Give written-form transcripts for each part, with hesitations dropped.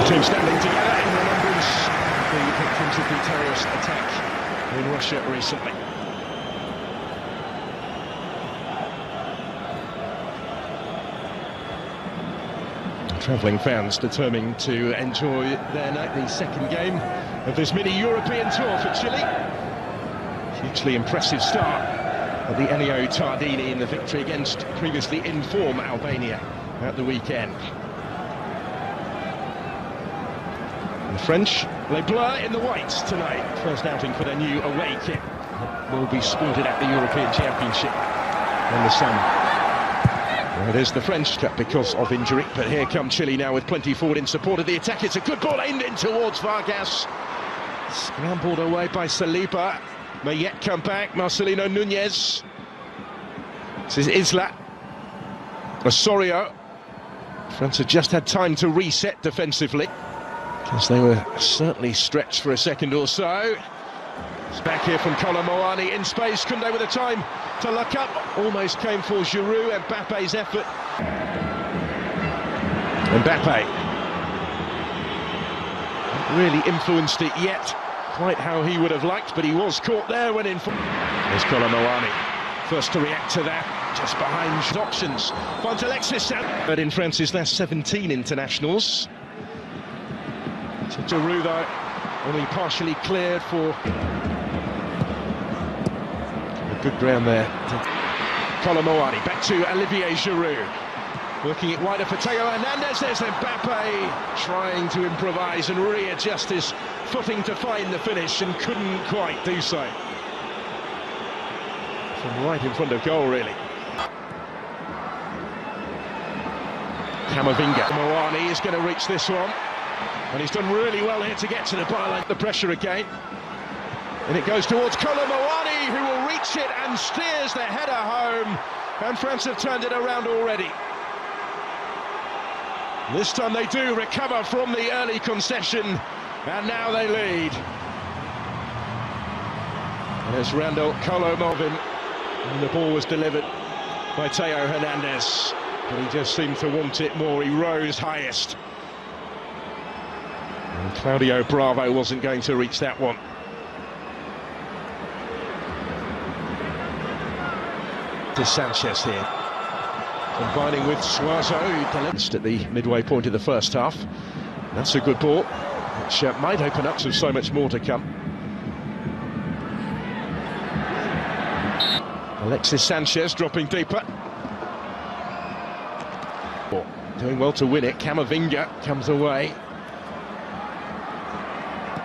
team standing together in remembrance of the victims of the terrorist attack in Russia recently. Travelling fans determined to enjoy their night, the second game of this mini-European tour for Chile. Hugely impressive start at the Ennio Tardini in the victory against previously in form Albania at the weekend. The French, they blur in the whites tonight. First outing for their new away kit. Will be sported at the European Championship in the summer. Well, it is the French Cup because of injury, but here come Chile now with plenty forward in support of the attack. It's a good ball aimed in towards Vargas. Scrambled away by Saliba. May yet come back, Marcelino Nunez. This is Isla. Osorio. France have just had time to reset defensively, because they were certainly stretched for a second or so. It's back here from Kolomoani in space. Koundé with the time to look up. Almost came for Giroud. Mbappe's effort. Mbappe. Not really influenced it yet quite how he would have liked, but he was caught there when in. There's Kolomoani. First to react to that, just behind options. Finds Alexis. But in France's last 17 internationals. So Giroud though, only partially cleared for good ground there. Kolomoani back to Olivier Giroud, working it wider for Theo Hernandez. There's Mbappe trying to improvise and readjust his footing to find the finish, and couldn't quite do so. From right in front of goal, really. Camavinga. Moani is going to reach this one, and he's done really well here to get to the byline. The pressure again. And it goes towards Kolomoani, who will reach it and steers the header home. And France have turned it around already. This time they do recover from the early concession, and now they lead. And it's Randall Kolomoani, and the ball was delivered by Theo Hernandez, but he just seemed to want it more. He rose highest. And Claudio Bravo wasn't going to reach that one. Sanchez here, combining with Suazo, who delivered at the midway point of the first half. That's a good ball, which might open up so much more to come. Alexis Sanchez dropping deeper. Doing well to win it. Camavinga comes away.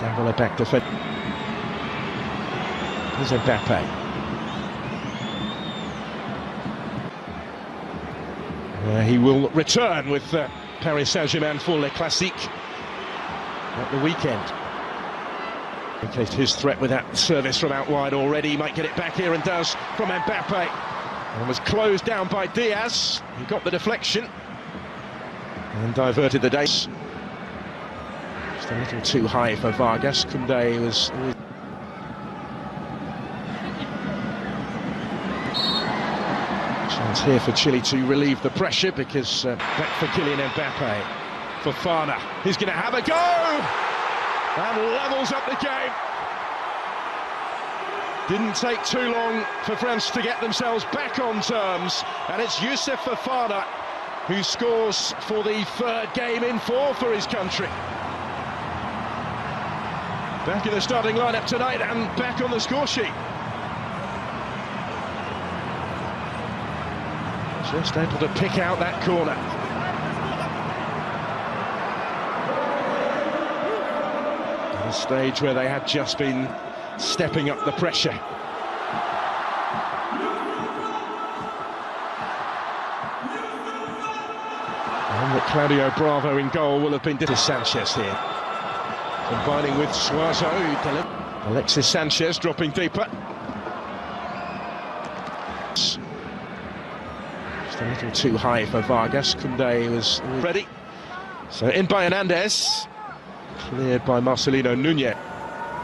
Dembele back to fed. Here's Mbappe. He will return with Paris Saint-Germain for Le Classique at the weekend. In case his threat with that service from out wide already, he might get it back here and does from Mbappe. And was closed down by Diaz. He got the deflection and diverted the days. Just a little too high for Vargas. Koundé was... Chance here for Chile to relieve the pressure, because back for Kylian Mbappe. Fofana, he's going to have a go! And levels up the game. Didn't take too long for France to get themselves back on terms, and it's Youssouf Fofana who scores for the third game in four for his country. Back in the starting lineup tonight and back on the score sheet. Just able to pick out that corner. At a stage where they had just been stepping up the pressure. And that Claudio Bravo in goal will have been... Sanchez here, combining with Suazo. Alexis Sanchez dropping deeper. A little too high for Vargas. Koundé was ready. So in by Hernandez. Cleared by Marcelino Nunez.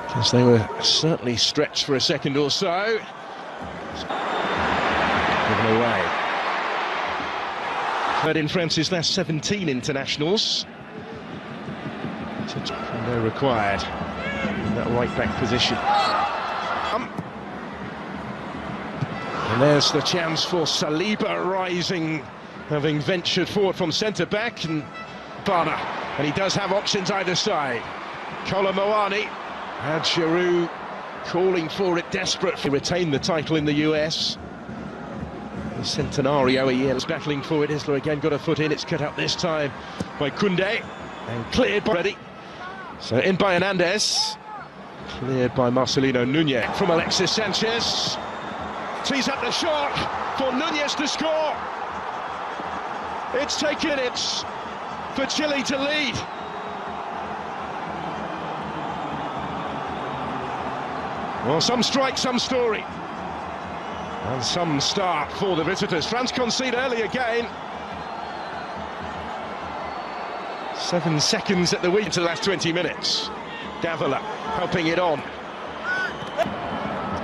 Because they were certainly stretched for a second or so. Given away. But in France's last 17 internationals. No required in that right back position. And there's the chance for Saliba rising, having ventured forward from centre back, and Bana, and he does have options either side. Kolomoani had Giroud calling for it, desperate to retain the title in the US. The Centenario he is battling for it. Isla again got a foot in, it's cut out this time by Koundé and cleared by Ready. So in by Hernandez, cleared by Marcelino Nunez from Alexis Sanchez. Tees up the shot for Nunez to score. It's taken, it's for Chile to lead. Well, some strike, some story. And some start for the visitors. France concede early again. 7 seconds at the week to the last 20 minutes. Davila helping it on.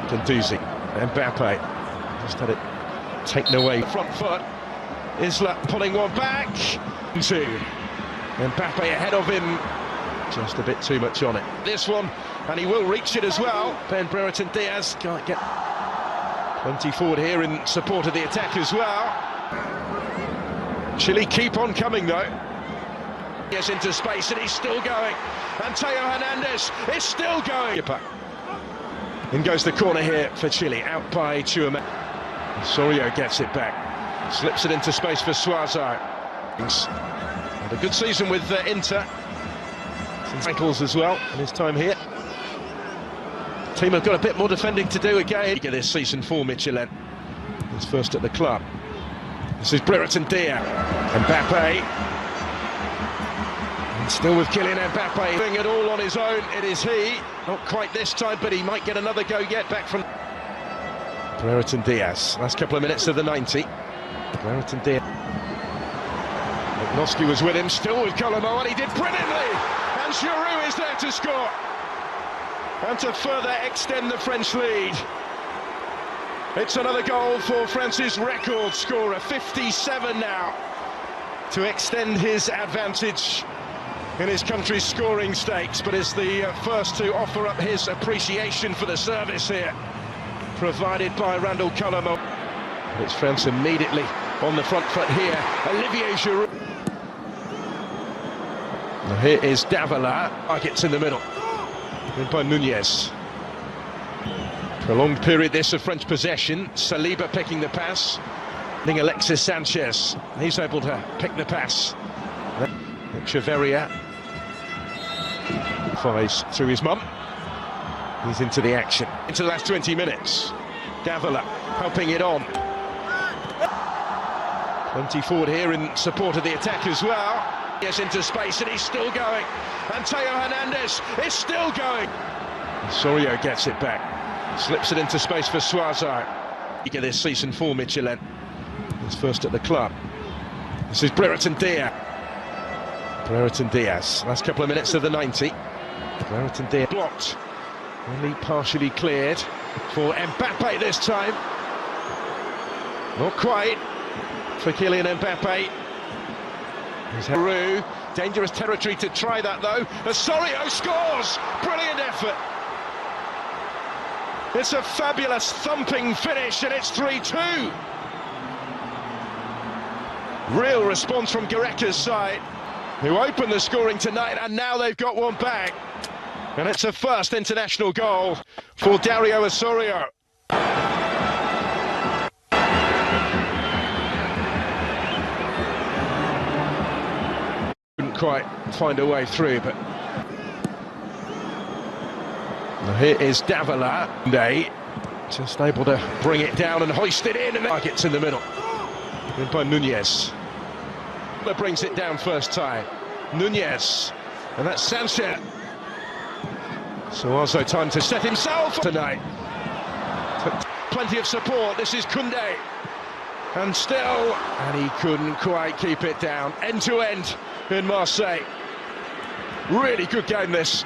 Gendouzi, Mbappe just had it taken away. Front foot. Isla pulling one back. Two. Mbappe ahead of him. Just a bit too much on it. This one, and he will reach it as well. Ben Brereton Diaz can't get plenty forward here in support of the attack as well. Chile keep on coming though. Yes, into space, and he's still going. And Teo Hernandez is still going. In goes the corner here for Chile, out by Chouameni. Osorio gets it back, slips it into space for Suazo. Had a good season with Inter. Some titles as well in his time here. The team have got a bit more defending to do again. This season for Michelin. He's first at the club. This is Brereton Diaz. Mbappe. And still with Kylian Mbappe doing it all on his own. It is he. Not quite this time, but he might get another go yet back from Brereton Diaz. Last couple of minutes of the 90. Brereton Diaz. Noski was with him, still with Kolomoani, and he did brilliantly. And Giroud is there to score. And to further extend the French lead. It's another goal for France's record scorer, 57 now, to extend his advantage in his country's scoring stakes, but is the first to offer up his appreciation for the service here, provided by Randall Kolomoani. It's France immediately on the front foot here. Olivier Giroud. Now here is Davila. Targets in the middle. In by Nunez. Prolonged period this of French possession. Saliba picking the pass. Alexis Sanchez. He's able to pick the pass. Echeverria flies through his mum. He's into the action. Into the last 20 minutes. Davila helping it on. Plenty forward here in support of the attack as well. Yes, into space, and he's still going. And Teo Hernandez is still going. Osorio gets it back. Slips it into space for Suazo. You get this season for Michelin. He's first at the club. This is Brereton Diaz. Brereton Diaz. Last couple of minutes of the 90. Brereton Diaz blocked. Only partially cleared for Mbappe this time. Not quite for Kylian Mbappe. Giroud, dangerous territory to try that though. Osorio scores! Brilliant effort. It's a fabulous thumping finish, and it's 3-2. Real response from Gareca's side, who opened the scoring tonight, and now they've got one back. And it's a first international goal for Dario Osorio. Couldn't quite find a way through, but now here is Davila. Just able to bring it down and hoist it in, and the target's in the middle. In by Nunez. That brings it down first time. Nunez, and that's Sanchez. So also time to set himself tonight. Plenty of support. This is Koundé, and still, and he couldn't quite keep it down. End to end in Marseille. Really good game this.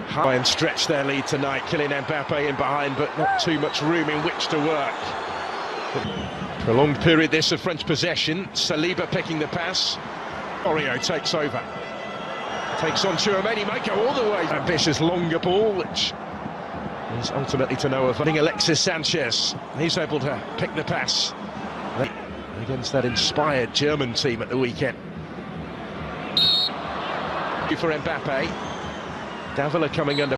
High and stretch their lead tonight. Kylian Mbappe in behind, but not too much room in which to work. Prolonged period this of French possession. Saliba picking the pass. Osorio takes over. Takes on Tchouaméni, might go all the way. Ambitious longer ball, which is ultimately to no avail. Alexis Sanchez, he's able to pick the pass against that inspired German team at the weekend. For Mbappe, Dembele coming under